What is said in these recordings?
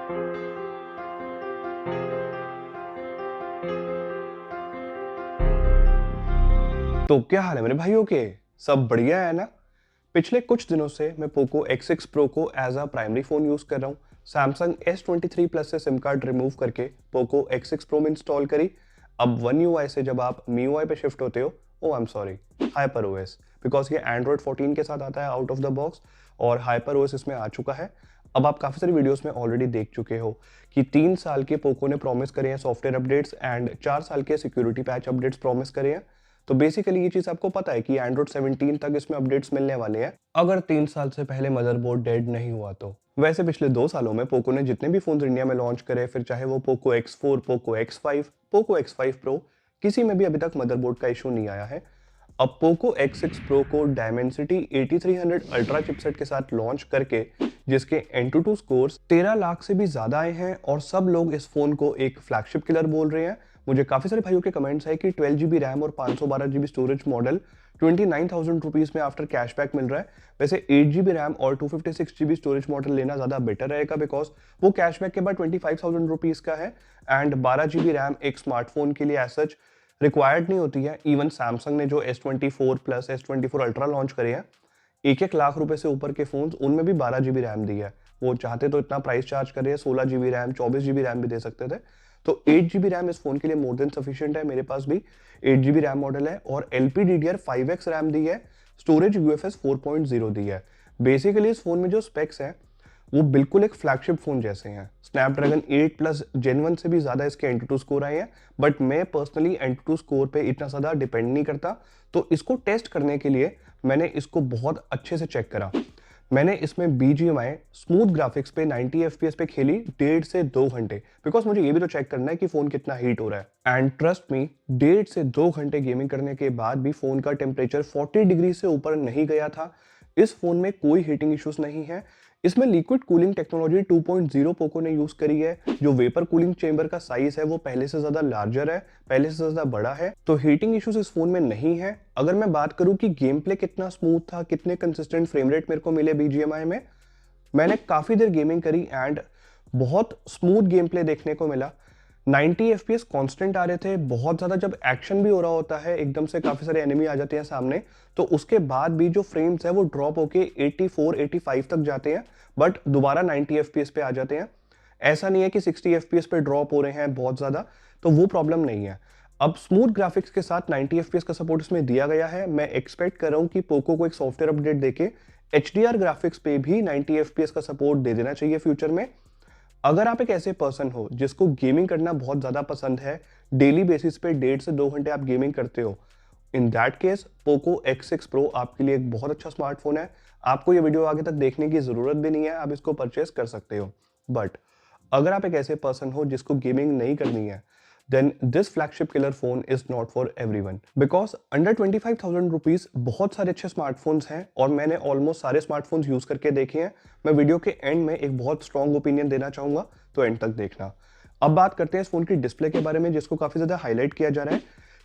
तो क्या हाल है मेरे भाइयों के। सब बढ़िया है ना। पिछले कुछ दिनों से मैं पोको X6 Pro को as a primary phone use कर रहा हूँ। सैमसंग S23 प्लस से सिम कार्ड रिमूव करके पोको X6 Pro में इंस्टॉल करी। अब वन UI से जब आप MIUI पे शिफ्ट होते हो, oh I am sorry, hyper OS, because ये Android 14 के साथ आता है आउट ऑफ द बॉक्स और हाइपर OS इसमें आ चुका है। अब आप काफ़ी सारी वीडियोस में ऑलरेडी देख चुके हो कि 3 साल के पोको ने प्रॉमिस करे हैं सॉफ्टवेयर अपडेट्स एंड 4 साल के सिक्योरिटी पैच अपडेट्स प्रॉमिस करे हैं। तो बेसिकली ये चीज आपको पता है कि एंड्रॉइड 17 तक इसमें अपडेट्स मिलने वाले हैं, अगर 3 साल से पहले मदरबोर्ड डेड नहीं हुआ तो। वैसे पिछले 2 सालों में पोको ने जितने भी फोन इंडिया में लॉन्च करे, फिर चाहे वो Poco X4, Poco X5, Poco X5 Pro, किसी में भी अभी तक मदरबोर्ड का इशू नहीं आया है। अब पोको X6 Pro को Dimensity 8300 अल्ट्रा चिपसेट के साथ लॉन्च करके, जिसके Antutu स्कोर्स 13 लाख से भी ज्यादा आए हैं और सब लोग इस फोन को एक फ्लैगशिप किलर बोल रहे हैं। मुझे काफी सारे भाइयों के कमेंट्स है कि 12 GB रैम और 512 GB स्टोरेज मॉडल 29,000 रुपीज में आफ्टर कैशबैक मिल रहा है। वैसे 8 GB रैम और 256 GB स्टोरेज मॉडल लेना ज्यादा बेटर रहेगा, बिकॉज वो कैशबैक के बाद 25,000 रुपीज का है एंड 12 GB रैम एक स्मार्टफोन के लिए एज सच रिक्वायर्ड नहीं होती है। इवन सैमसंग ने जो S24 plus S24 ultra launch करे हैं, 1-1 लाख रुपए से ऊपर के फोन, उनमें भी 12 GB रैम दी है। वो चाहते तो इतना प्राइस चार्ज करे, 16 GB रैम, 24 GB रैम भी दे सकते थे। तो 8 GB रैम इस फोन के लिए मोर देन सफिशिएंट है। मेरे पास भी 8 GB रैम मॉडल है और LPDDR5X रैम दी है, स्टोरेज UFS 4.0 दी है। बेसिकली इस फोन में जो स्पेक्स हैं वो बिल्कुल एक फ्लैगशिप फोन जैसे हैं। स्नैपड्रैगन 8 प्लस Gen 1 से भी ज्यादा इसके Antutu स्कोर आए हैं, बट मैं पर्सनली Antutu स्कोर पे इतना ज्यादा डिपेंड नहीं करता। तो इसको टेस्ट करने के लिए मैंने इसको बहुत अच्छे से चेक करा। मैंने इसमें BGMI स्मूथ ग्राफिक्स पे 90 FPS पे खेली 1.5 से 2 घंटे, बिकॉज मुझे ये भी तो चेक करना है कि फोन कितना हीट हो रहा है। एंड ट्रस्ट मी, 1.5 से 2 घंटे गेमिंग करने के बाद भी फोन का टेम्परेचर 40 डिग्री से ऊपर नहीं गया था। इस फोन में कोई हीटिंग इश्यूज नहीं है। इसमें लिक्विड कूलिंग टेक्नोलॉजी 2.0 पोको ने यूज करी है। जो वेपर कूलिंग चेंबर का साइज है वो पहले से ज्यादा लार्जर है, पहले से ज्यादा बड़ा है, तो हीटिंग इश्यूज इस फोन में नहीं है। अगर मैं बात करूं कि गेम प्ले कितना स्मूथ था, कितने कंसिस्टेंट फ्रेम रेट मेरे को मिले BGMI में, मैंने काफी देर गेमिंग करी एंड बहुत स्मूथ गेम प्ले देखने को मिला। 90 FPS कांस्टेंट आ रहे थे। बहुत ज्यादा जब एक्शन भी हो रहा होता है, एकदम से काफी सारे एनिमी आ जाते हैं सामने, तो उसके बाद भी जो फ्रेम्स है वो ड्रॉप होके 84 85 तक जाते हैं, बट दोबारा 90 FPS पे आ जाते हैं। ऐसा नहीं है कि 60 FPS पे ड्रॉप हो रहे हैं बहुत ज्यादा, तो वो प्रॉब्लम नहीं है। अब स्मूथ ग्राफिक्स के साथ 90 FPS का सपोर्ट इसमें दिया गया है। मैं एक्सपेक्ट कर रहा हूं कि पोको को एक सॉफ्टवेयर अपडेट देके HDR ग्राफिक्स पे भी 90 FPS का सपोर्ट दे देना चाहिए फ्यूचर में। अगर आप एक ऐसे पर्सन हो जिसको गेमिंग करना बहुत ज्यादा पसंद है, डेली बेसिस पे 1.5 से 2 घंटे आप गेमिंग करते हो, in that case Poco X6 Pro आपके लिए एक बहुत अच्छा स्मार्टफोन है। आपको ये वीडियो आगे तक देखने की जरूरत भी नहीं है, आप इसको परचेस कर सकते हो। बट अगर आप एक ऐसे पर्सन हो जिसको गेमिंग नहीं करनी है, then this flagship killer phone is not for everyone, because under 25,000 rupees बहुत सारे अच्छे स्मार्टफोन्स हैं और मैंने ऑलमोस्ट सारे स्मार्टफोन्स यूज करके देखे हैं। मैं वीडियो के एंड में एक बहुत स्ट्रॉन्ग ओपिनियन देना चाहूंगा, तो एंड तक देखना। अब बात करते हैं इस फोन की डिस्प्ले के बारे में, जिसको काफी ज्यादा हाईलाइट किया जा रहा है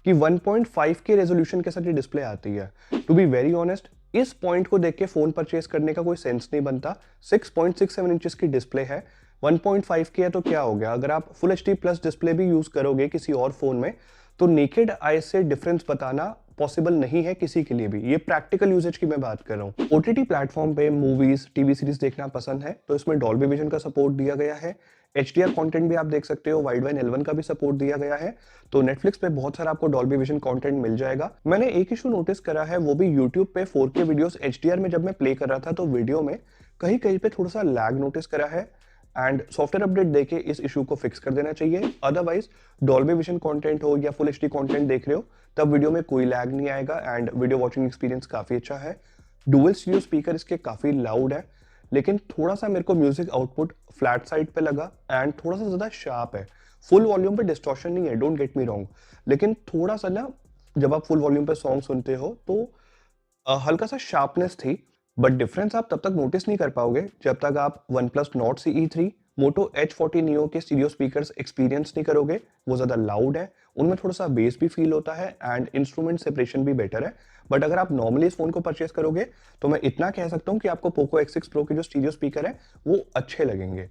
कि 1.5K रेजोल्यूशन के साथ ये डिस्प्ले आती है। टू बी वेरी ऑनेस्ट, इस पॉइंट को देख के फोन परचेस करने का कोई सेंस नहीं बनता। 6.67 इंचेस की डिस्प्ले है, 1.5K है तो क्या हो गया। अगर आप फुल HD प्लस डिस्प्ले भी यूज करोगे किसी और फोन में, तो नेकेड आई से डिफरेंस बताना पॉसिबल नहीं है किसी के लिए भी। ये प्रैक्टिकल यूजेज की मैं बात कर रहा हूँ। OTT प्लेटफॉर्म पे मूवीज, टीवी सीरीज देखना पसंद है तो इसमें डॉल्बी विजन का सपोर्ट दिया गया है। HDR कंटेंट भी आप देख सकते हो, वाइड वाइन L1 का भी सपोर्ट दिया गया है। तो नेटफ्लिक्स पे बहुत सारा आपको डॉल्बी विजन कंटेंट मिल जाएगा। मैंने एक इशू नोटिस करा है, वो भी यूट्यूब पे 4K वीडियोस HDR में जब मैं प्ले कर रहा था तो वीडियो में कहीं कहीं पे थोड़ा सा लैग नोटिस करा है एंड सॉफ्टवेयर अपडेट देके इस इशू को फिक्स कर देना चाहिए। अदरवाइज डॉल्बी विजन कंटेंट हो या फुल HD कंटेंट देख रहे हो, तब वीडियो में कोई लैग नहीं आएगा एंड वीडियो वॉचिंग एक्सपीरियंस काफी अच्छा है। डुअल स्टीरियो स्पीकर इसके काफी लाउड है, लेकिन थोड़ा सा मेरे को म्यूजिक आउटपुट फ्लैट साइड पे लगा एंड थोड़ा सा ज्यादा शार्प है। फुल वॉल्यूम पे डिस्टॉर्शन नहीं है, डोंट गेट मी रॉन्ग, लेकिन थोड़ा सा ना, जब आप फुल वॉल्यूम पे सॉन्ग सुनते हो तो हल्का सा शार्पनेस थी। बट डिफरेंस आप तब तक नोटिस नहीं कर पाओगे जब तक आप OnePlus Nord CE3, Moto H40 Neo के स्टीरियो स्पीकर्स एक्सपीरियंस नहीं करोगे। वो ज़्यादा लाउड है, उनमें थोड़ा सा बेस भी फील होता है एंड इंस्ट्रूमेंट सेपरेशन भी बेटर है। बट अगर आप नॉर्मली इस फोन को परचेस करोगे तो मैं इतना कह सकता हूँ कि आपको पोको X6 Pro के जो स्टीरियो स्पीकर है वो अच्छे लगेंगे।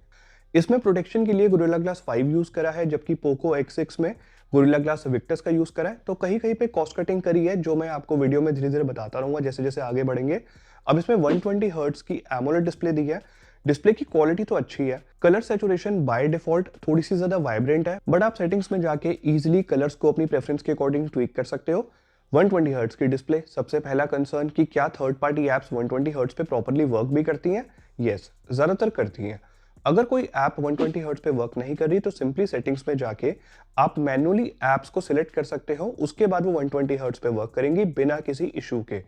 इसमें प्रोटेक्शन के लिए गोरिल्ला ग्लास 5 यूज करा है, जबकि पोको X6 में गोरिल्ला ग्लास विक्टस का यूज करा है। तो कहीं कहीं पे कॉस्ट कटिंग करी है, जो मैं आपको वीडियो में धीरे धीरे बताता रहूंगा जैसे जैसे आगे बढ़ेंगे। अब इसमें 120 हर्ट्ज की एमोलेड डिस्प्ले दी है। डिस्प्ले की क्वालिटी तो अच्छी है। कलर सैचुरेशन बाय डिफॉल्ट थोड़ी सी ज्यादा वाइब्रेंट है, बट आप सेटिंग्स में जाके इजीली कलर्स को अपनी प्रेफरेंस के अकॉर्डिंग ट्वीक कर सकते हो। 120 हर्ट्ज की डिस्प्ले। सबसे पहला कंसर्न कि क्या थर्ड पार्टी एप्स 120 हर्ट्ज पे प्रॉपर्ली वर्क भी करती हैं? यस, ज्यादातर करती हैं। अगर कोई ऐप 120 हर्ट्ज पे वर्क नहीं कर रही तो सिंपली सेटिंग्स में जाके आप मैन्युअली ऐप्स को सिलेक्ट कर सकते हो, उसके बाद वो 120 हर्ट्ज पे वर्क करेंगी बिना किसी इशू के।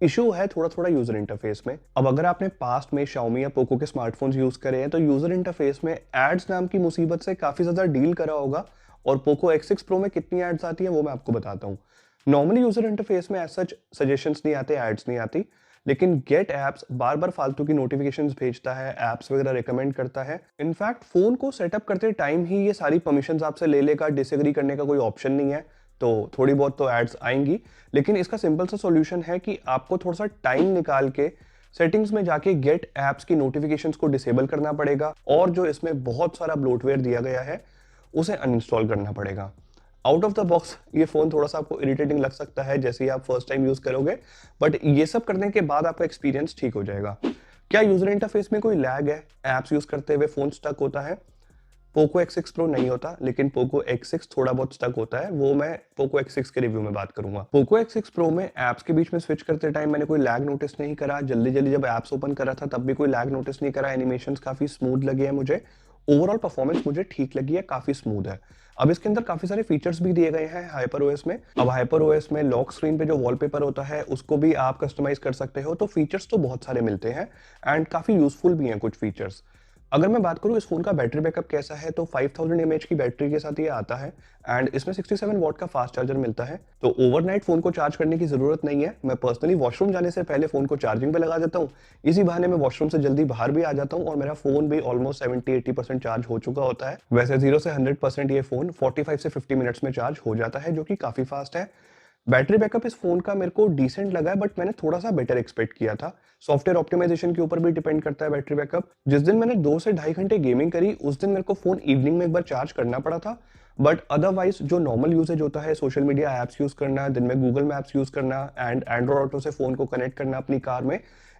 इशू है थोड़ा थोड़ा यूजर इंटरफेस में। अब अगर आपने पास्ट में Xiaomi या पोको के स्मार्टफोन्स यूज करे हैं तो यूजर इंटरफेस में एड्स नाम की मुसीबत से काफी ज्यादा डील करा होगा, और पोको X6 Pro में कितनी एड्स आती हैं वो मैं आपको बताता हूँ। नॉर्मली यूजर इंटरफेस में ऐसा सजेशंस नहीं आते, एड्स नहीं आती, लेकिन गेट एप्स बार बार फालतू की नोटिफिकेशंस भेजता है, एप्स वगैरह रिकमेंड करता है। इनफैक्ट फोन को सेटअप करते टाइम ही ये सारी परमिशंस आपसे ले लेगा, डिसएग्री करने का कोई ऑप्शन नहीं है। तो थोड़ी बहुत तो एड्स आएंगी, लेकिन इसका सिंपल सा सॉल्यूशन है कि आपको थोड़ा सा टाइम निकाल के सेटिंग्स में जाके गेट एप्स की नोटिफिकेशंस को डिसेबल करना पड़ेगा, और जो इसमें बहुत सारा ब्लोटवेयर दिया गया है उसे अनइंस्टॉल करना पड़ेगा। आउट ऑफ द बॉक्स ये फोन थोड़ा सा आपको इरिटेटिंग लग सकता है जैसे ही आप फर्स्ट टाइम यूज करोगे, बट ये सब करने के बाद आपका एक्सपीरियंस ठीक हो जाएगा। क्या यूजर इंटरफेस में कोई लैग है? एप्स यूज करते हुए फोन स्टक होता है? पोको X6 Pro नहीं होता, लेकिन पोको X6 थोड़ा बहुत स्टक होता है, वो मैं पोको X6 के रिव्यू में बात करूंगा। पोको X6 Pro में एप्स के बीच में स्विच करते टाइम मैंने कोई लैग नोटिस नहीं करा। जल्दी जल्दी जब एप्स ओपन करा था तब भी कोई लैग नोटिस नहीं करा। एनिमेशंस काफी स्मूथ लगे हैं मुझे। ओवरऑल परफॉर्मेंस मुझे ठीक लगी है, काफी स्मूथ है। अब इसके अंदर काफी सारे फीचर्स भी दिए गए हैं हाइपर ओएस में। अब हाइपर ओएस में लॉक स्क्रीन पे जो वॉलपेपर होता है उसको भी आप कस्टमाइज कर सकते हो, तो फीचर्स तो बहुत सारे मिलते हैं एंड काफी यूजफुल भी हैं कुछ फीचर्स। अगर मैं बात करूं इस फोन का बैटरी बैकअप कैसा है, तो 5000 mAh की बैटरी के साथ ये आता है एंड इसमें 67 वॉट का फास्ट चार्जर मिलता है। तो ओवरनाइट फोन को चार्ज करने की जरूरत नहीं है। मैं पर्सनली वॉशरूम जाने से पहले फोन को चार्जिंग पे लगा देता हूँ। इसी बहाने मैं वॉशरूम से जल्दी बाहर भी आ जाता हूँ और मेरा फोन भी ऑलमोस्ट 70-80% चार्ज हो चुका होता है। वैसे 0 से 100% ये फोन 45 से 50 मिनट्स में चार्ज हो जाता है, जो कि काफी फास्ट है। बैटरी बैकअप इस फोन का मेरे को डिसेंट लगा है, बट मैंने थोड़ा सा बेटर एक्सपेक्ट किया था। सॉफ्टवेयर ऑप्टिमाइजेशन के ऊपर भी डिपेंड करता है बैटरी बैकअप। जिस दिन मैंने 2 से 2.5 घंटे गेमिंग करी उस दिन मेरे को फोन इवनिंग में एक बार चार्ज करना पड़ा था, बट अदरवाइज जो नॉर्मल यूसेज होता है, सोशल मीडिया ऐप्स यूज करना, दिन में गूगल मैप्स यूज करना एंड एंड्रॉइड ऑटो से फोन को कनेक्ट करना अपनी कार में,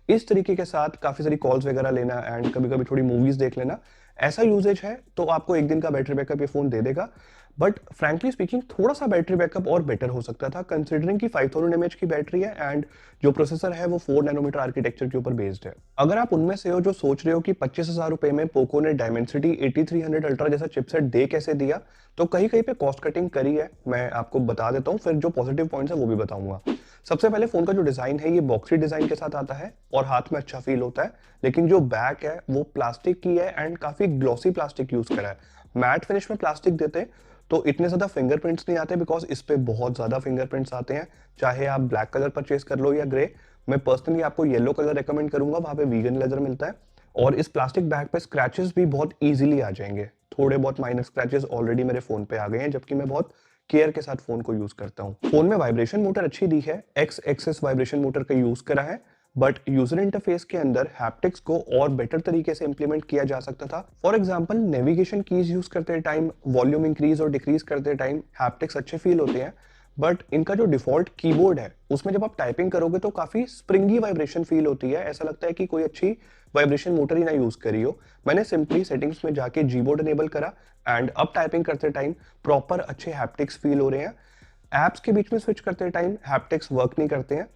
इस तरीके के साथ काफी सारी कॉल्स वगैरह लेना एंड कभी कभी थोड़ी मूवीज देख लेना, ऐसा यूजेज है तो आपको एक दिन का बैटरी बैकअप ये फोन दे देगा। बट फ्रैंकली स्पीकिंग थोड़ा सा बैटरी बैकअप और बेटर हो सकता था, कंसिडरिंग कि 5000 mAh की बैटरी है एंड जो प्रोसेसर है वो 4 नैनोमीटर आर्किटेक्चर के ऊपर बेस्ड है। अगर आप उनमें से हो जो सोच रहे हो कि 25,000 रुपए में पोको ने डायमेंसिटी 8300 अल्ट्रा जैसा चिपसेट दे कैसे दिया, तो कहीं कहीं पे कॉस्ट कटिंग करी है। मैं आपको बता देता हूँ, फिर जो पॉजिटिव पॉइंट्स है वो भी बताऊंगा। सबसे पहले फोन का जो डिजाइन है ये बॉक्सी डिजाइन के साथ आता है और हाथ में अच्छा फील होता है, लेकिन जो बैक है वो प्लास्टिक की है एंड काफी ग्लॉसी प्लास्टिक यूज करा है। मैट फिनिश में प्लास्टिक देते तो इतने ज्यादा फिंगरप्रिंट्स नहीं आते, बिकॉज इस पे बहुत ज्यादा फिंगरप्रिंट्स आते हैं, चाहे आप ब्लैक कलर परचेज कर लो या ग्रे। मैं पर्सनली आपको येलो कलर रेकमेंड करूंगा, वहां पे वीगन लेदर मिलता है। और इस प्लास्टिक बैग पे स्क्रैचेस भी बहुत इजीली आ जाएंगे। थोड़े बहुत माइनर स्क्रैचेस ऑलरेडी मेरे फोन पे आ गए हैं, जबकि मैं बहुत केयर के साथ फोन को यूज करता हूँ। फोन में वाइब्रेशन मोटर अच्छी दी है, एक्स एक्सेस वाइब्रेशन मोटर का यूज करा है, बट यूजर इंटरफेस के अंदर हैप्टिक्स को और बेटर तरीके से इंप्लीमेंट किया जा सकता था। For example navigation keys use करते टाइम, वॉल्यूम इंक्रीज और डिक्रीज करते टाइम हैप्टिक्स अच्छे फील होते हैं, बट इनका जो डिफॉल्ट कीबोर्ड है उसमें जब आप टाइपिंग करोगे तो काफी स्प्रिंगी वाइब्रेशन फील होती है। ऐसा लगता है कि कोई अच्छी वाइब्रेशन मोटर ही ना यूज करी हो। मैंने सिंपली सेटिंग्स में जाके जीबोर्ड इनेबल करा एंड अब टाइपिंग करते टाइम प्रॉपर अच्छे हैप्टिक्स फील हो रहे हैं। एप्स के बीच में स्विच करते टाइम हैप्टिक्स वर्क नहीं करते हैं।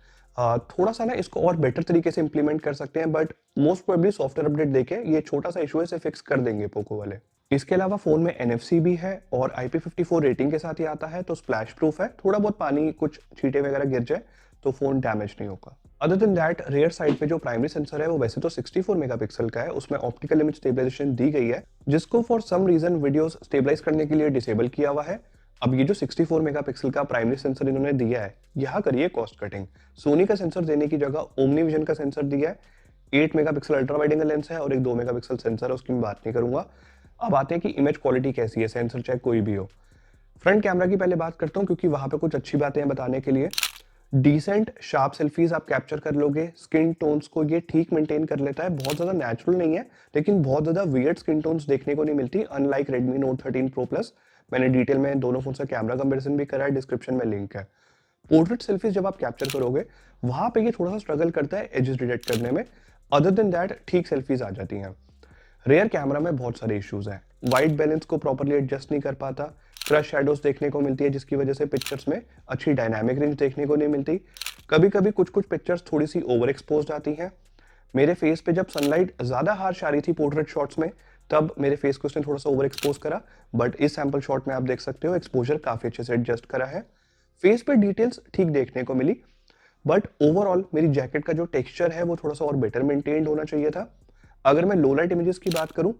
थोड़ा सा ना इसको और बेटर तरीके से इंप्लीमेंट कर सकते हैं, but most probably software update देके ये छोटा सा इशू है, इसे फिक्स कर देंगे पोको वाले। इसके अलावा फोन में NFC भी है और IP54 रेटिंग के साथ ही आता है, तो स्प्लैश प्रूफ है। थोड़ा बहुत पानी, कुछ छींटे वगैरह गिर जाए तो फोन डैमेज नहीं होगा। Other than that rear side पे जो प्राइमरी सेंसर है वो वैसे तो 64 मेगापिक्सल का है, उसमें ऑप्टिकल इमेज स्टेबलाइजेशन दी गई है, जिसको for some reason videos stabilize करने के लिए डिसेबल किया हुआ है। अब ये जो 64 मेगापिक्सल का प्राइमरी सेंसर इन्होंने दिया है, यहाँ करिए कॉस्ट कटिंग। सोनी का सेंसर देने की जगह ओमनी विजन का सेंसर दिया है। 8 megapixel ultra wide angle lens है और एक 2 मेगापिक्सल सेंसर है, उसकी मैं बात नहीं करूंगा। अब आते हैं कि इमेज क्वालिटी कैसी है, सेंसर चाहे कोई भी हो। फ्रंट कैमरा की पहले बात करता हूँ क्योंकि वहां पे कुछ अच्छी बातें हैं बताने के लिए। डिसेंट शार्प सेल्फीज आप कैप्चर कर लोगे। स्किन टोन्स को ये ठीक मेंटेन कर लेता है, बहुत ज़्यादा नेचुरल नहीं है, लेकिन बहुत ज़्यादा वियर्ड स्किन टोन्स देखने को नहीं मिलती, unlike Redmi Note 13 Pro Plus। मैंने डिटेल में दोनों फोन से कैमरा कंपेरिजन भी करा है, डिस्क्रिप्शन में लिंक है। पोर्ट्रेट सेल्फीज जब आप कैप्चर करोगे वहां पे ये थोड़ा सा स्ट्रगल करता है एजेस डिटेक्ट करने में। अदर देन दैट ठीक सेल्फीज आ जाती हैं। रेयर कैमरा में बहुत सारे इश्यूज हैं। वाइट बैलेंस को प्रॉपरली एडजस्ट नहीं कर पाता, क्रश शैडोज देखने को मिलती है जिसकी वजह से पिक्चर्स में अच्छी डायनामिक रेंज देखने को नहीं मिलती। कभी कभी कुछ कुछ पिक्चर्स थोड़ी सी ओवर एक्सपोज आती हैं। मेरे फेस पे जब सनलाइट ज्यादा हार्श आ रही थी पोर्ट्रेट शॉट्स में, तब मेरे फेस को उसने थोड़ा सा ओवर एक्सपोज करा, बट इस सैंपल शॉट में आप देख सकते हो एक्सपोजर काफी अच्छे से एडजस्ट करा है। फेस पे डिटेल्स ठीक देखने को मिली, बट ओवरऑल मेरी जैकेट का जो टेक्सचर है वो थोड़ा सा और बेटर मेंटेन्ड होना चाहिए था। अगर मैं लो लाइट इमेजेस की बात करूं,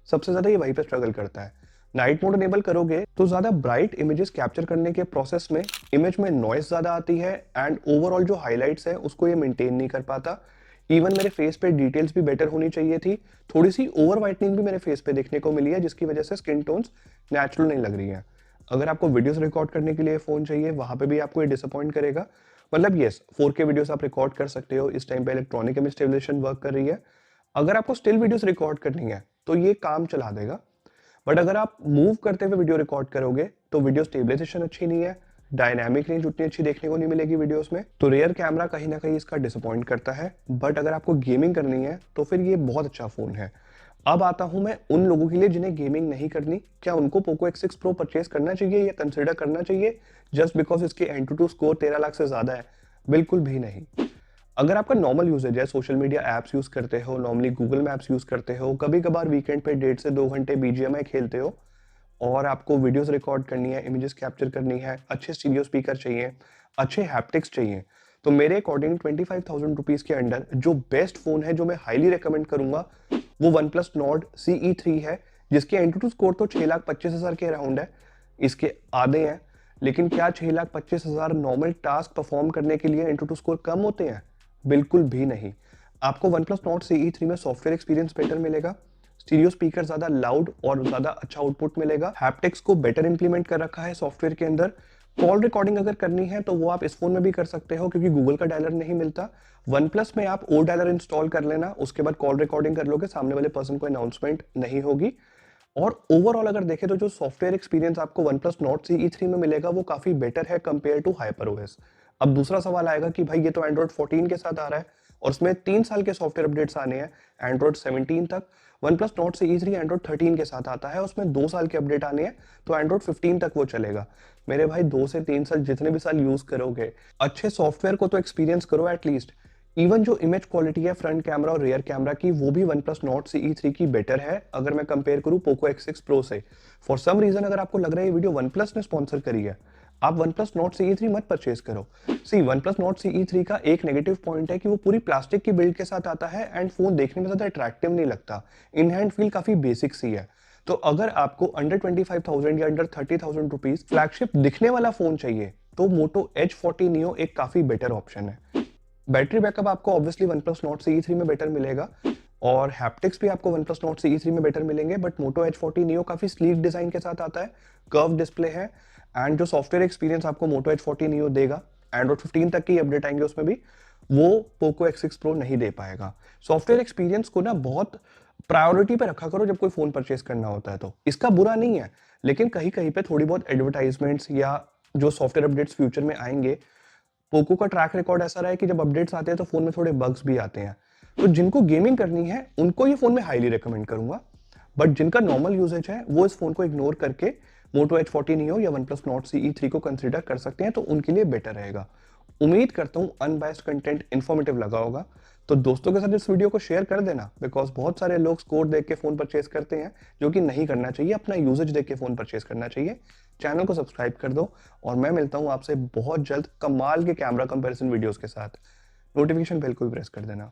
सबसे ज्यादा ये वहीं पे स्ट्रगल करता है। नाइट मोड इनेबल करोगे तो ज्यादा ब्राइट इमेजेस कैप्चर करने के प्रोसेस में इमेज में नॉइस ज्यादा आती है, एंड ओवरऑल जो हाइलाइट्स है उसको ये मेंटेन नहीं कर पाता। इवन मेरे फेस पे डिटेल्स भी बेटर होनी चाहिए थी, थोड़ी सी ओवर वाइटनिंग भी मेरे फेस पे देखने को मिली है जिसकी वजह से स्किन टोन्स नेचुरल नहीं लग रही है। अगर आपको वीडियोस रिकॉर्ड करने के लिए फोन चाहिए, वहां पे भी आपको ये डिसअपॉइंट करेगा। मतलब यस, 4K वीडियोस आप रिकॉर्ड कर सकते हो, इस टाइम पे इलेक्ट्रॉनिक इमेज स्टेबलाइजेशन वर्क कर रही है। अगर आपको स्टिल वीडियोस रिकॉर्ड करनी है तो ये काम चला देगा, बट अगर आप मूव करते हुए वीडियो रिकॉर्ड करोगे तो वीडियो स्टेबलाइजेशन अच्छी नहीं है, डायनामिक रेंज उतनी अच्छी देखने को नहीं मिलेगी वीडियोस में, तो रेयर कैमरा कहीं ना कहीं इसका डिसअपॉइंट करता है। बट अगर आपको गेमिंग करनी है तो फिर ये बहुत अच्छा फोन है। अब आता हूं मैं उन लोगों के लिए जिन्हें गेमिंग नहीं करनी। क्या उनको पोको X6 Pro परचेज करना चाहिए या कंसिडर करना चाहिए जस्ट बिकॉज इसके Antutu स्कोर 13 लाख से ज्यादा है? बिल्कुल भी नहीं। अगर आपका नॉर्मल यूजेज है, सोशल मीडिया ऐप्स यूज करते हो, नॉर्मली गूगल मैप्स यूज करते हो, कभी कभार वीकेंड पे 1.5 से 2 घंटे BGMI खेलते हो, और आपको वीडियोस रिकॉर्ड करनी है, इमेजेस कैप्चर करनी है, अच्छे स्टीरियो स्पीकर चाहिए, अच्छे हैप्टिक्स चाहिए, तो मेरे अकॉर्डिंग 25,000 रुपीज के अंडर जो बेस्ट फोन है, जो मैं हाईली रिकमेंड करूंगा, वो OnePlus Nord CE3 है, जिसके Antutu स्कोर तो 6,25,000 के अराउंड है, इसके आधे हैं। लेकिन क्या 6,25,000 नॉर्मल टास्क परफॉर्म करने के लिए Antutu स्कोर कम होते हैं? बिल्कुल भी नहीं। आपको OnePlus Nord CE3 में सॉफ्टवेयर एक्सपीरियंस बेटर मिलेगा, स्टीरियो स्पीकर ज्यादा लाउड और ज्यादा अच्छा आउटपुट मिलेगा, हैप्टिक्स को बेटर इंप्लीमेंट कर रखा है सॉफ्टवेयर के अंदर। कॉल रिकॉर्डिंग अगर करनी है तो वो आप इस फोन में भी कर सकते हो क्योंकि गूगल का डायलर नहीं मिलता। OnePlus में आप ओ डायलर इंस्टॉल कर लेना, उसके बाद कॉल रिकॉर्डिंग कर लोगे, सामने वाले पर्सन को अनाउंसमेंट नहीं होगी। और ओवरऑल अगर देखें तो जो सॉफ्टवेयर एक्सपीरियंस आपको OnePlus Nord CE3 में मिलेगा वो काफी बेटर है कंपेयर टू HyperOS। अब दूसरा सवाल आएगा कि भाई ये तो Android 14 के साथ आ रहा है और उसमें 3 साल के सॉफ्टवेयर अपडेट्स आने हैं Android 17 तक। OnePlus Nord CE3 Android 13 के साथ आता है, उसमें 2 साल के अपडेट आने हैं, तो Android 15 तक वो चलेगा। मेरे भाई 2 से 3 साल जितने भी साल यूज करोगे, अच्छे सॉफ्टवेयर को तो एक्सपीरियंस करो एटलीस्ट। इवन जो इमेज क्वालिटी है फ्रंट कैमरा और रियर कैमरा की, वो भी OnePlus Nord CE3 की बेटर है अगर मैं कंपेयर करूं Poco X6 Pro से। फॉर सम रीजन अगर आपको लग रहा है ये वीडियो OnePlus ने स्पॉन्सर करी है, आप OnePlus Nord CE3 मत परचेज करो। सी OnePlus Nord CE3 का एक नेगेटिव पॉइंट है कि वो पूरी प्लास्टिक की बिल्ड के साथ आता है एंड फोन देखने में ज्यादा अट्रैक्टिव नहीं लगता, इन हैंड फील काफी बेसिक सी है। तो अगर आपको अंडर 25,000 या अंडर 30,000 रुपीज फ्लैगशिप दिखने वाला फोन चाहिए तो Moto H40 Neo एक काफी बेटर ऑप्शन है। बैटरी बैकअप आपको ऑब्वियसली OnePlus Nord CE3 में बेटर मिलेगा और हैप्टिक्स भी आपको OnePlus Nord CE3 में बेटर मिलेंगे, बट Moto H40 Neo काफी स्लीक डिजाइन के साथ आता है, कर्व डिस्प्ले है, एंड जो सॉफ्टवेयर एक्सपीरियंस आपको Moto H40 Neo देगा, Android 15 तक की अपडेट आएंगे उसमें भी, वो Poco X6 Pro नहीं दे पाएगा। सॉफ्टवेयर एक्सपीरियंस को ना बहुत प्रायोरिटी पे रखा करो जब कोई फोन परचेज करना होता है, तो इसका बुरा नहीं है, लेकिन कहीं कहीं पे थोड़ी बहुत एडवर्टाइजमेंट्स या जो सॉफ्टवेयर अपडेट्स फ्यूचर में आएंगे, पोको का ट्रैक रिकॉर्ड ऐसा रहा है कि जब अपडेट्स आते हैं तो फोन में थोड़े बग्स भी आते हैं। तो जिनको गेमिंग करनी है उनको ये फोन में हाईली रिकमेंड करूंगा, बट जिनका नॉर्मल यूजेज है वो इस फोन को इग्नोर करके Moto H40 Neo या OnePlus Nord CE3 को कंसीडर कर सकते हैं, तो उनके लिए बेटर रहेगा। उम्मीद करता हूँ अनबायस्ड कंटेंट इन्फॉर्मेटिव लगा होगा, तो दोस्तों के साथ इस वीडियो को शेयर कर देना, बिकॉज बहुत सारे लोग स्कोर देख के फोन परचेज करते हैं, जो कि नहीं करना चाहिए, अपना यूजेज देख के फोन परचेज करना चाहिए। चैनल को सब्सक्राइब कर दो और मैं मिलता हूँ आपसे बहुत जल्द कमाल के कैमरा कंपैरिजन वीडियोस के साथ। नोटिफिकेशन बेल को भी प्रेस कर देना।